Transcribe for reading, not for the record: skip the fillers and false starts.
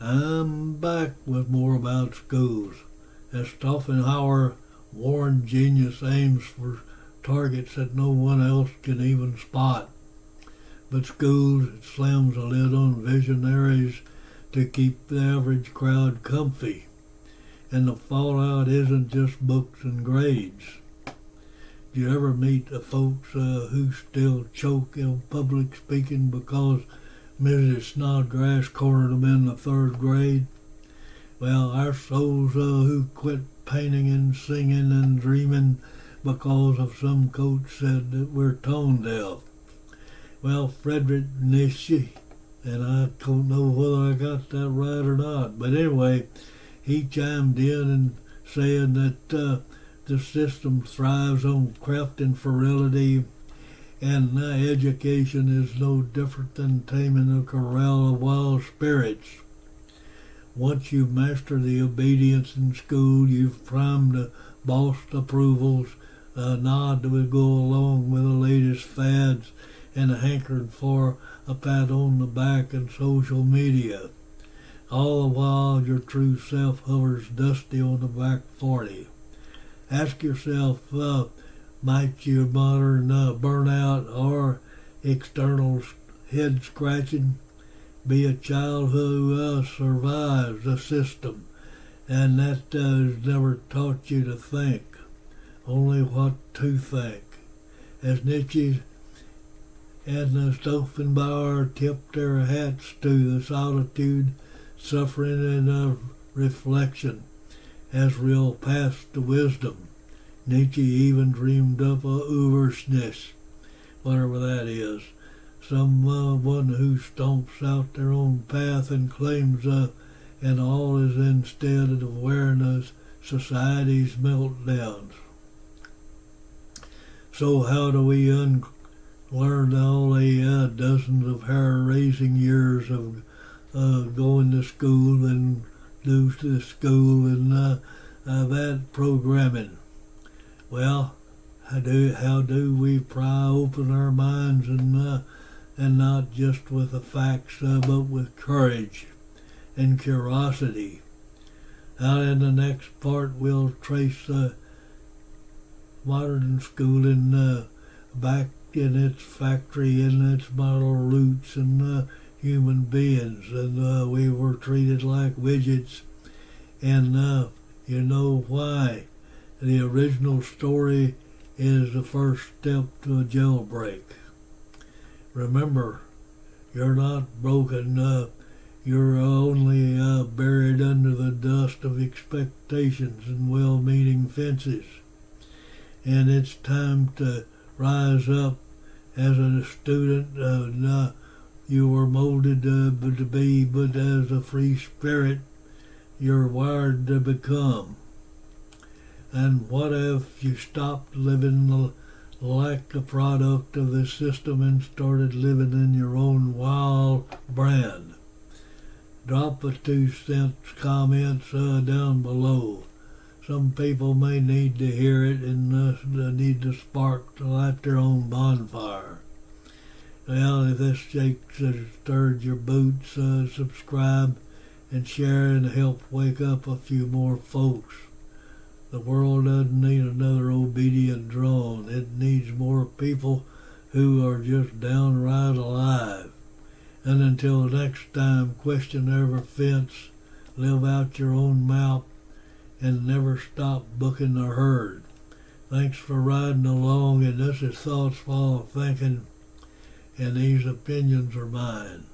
I'm back with more about schools. As Stoffenhauer warned, genius aims for targets that no one else can even spot. But schools slams a lid on visionaries to keep the average crowd comfy. And the fallout isn't just books and grades. Do you ever meet the folks who still choke in public speaking because Mrs. Snodgrass cornered them in the third grade? Well, our souls who quit painting and singing and dreaming because of some coach said that we're tone deaf. Well, Friedrich Nietzsche, and I don't know whether I got that right or not, but anyway, he chimed in and said that the system thrives on craft and virility, and education is no different than taming a corral of wild spirits. Once you master the obedience in school, you've primed the boss approvals, a nod that would go along with the latest fads, and a hankering for a pat on the back in social media. All the while your true self hovers dusty on the back 40. Ask yourself, might your modern burnout or external head scratching be a child who survives the system and that has never taught you to think, only what to think? As Nietzsche and the Stoffenbauer tipped their hats to the solitude, suffering, and reflection as real path to wisdom. Nietzsche even dreamed up a Ubersnitch, whatever that is, someone who stomps out their own path and claims and all is instead of awareness society's meltdowns. So how do we learn all the dozens of hair-raising years of going to school and do to school and that programming? Well, how do we pry open our minds and not just with the facts, but with courage and curiosity? Out in the next part, we'll trace modern schooling back in its factory, in its model roots, and human beings, and we were treated like widgets, and you know why. The original story is the first step to a jailbreak. Remember, you're not broken, you're only buried under the dust of expectations and well-meaning fences. And it's time to rise up as a student. You were molded to be, but as a free spirit, you're wired to become. And what if you stopped living like a product of the system and started living in your own wild brand? Drop a 2-cent comments down below. Some people may need to hear it and need to spark to light their own bonfire. Well, if this shakes stirred your boots, subscribe and share and help wake up a few more folks. The world doesn't need another obedient drone. It needs more people who are just downright alive. And until next time, question every fence, live out your own mouth, and never stop booking the herd. Thanks for riding along, and this is Thoughts While Thinking, and these opinions are mine.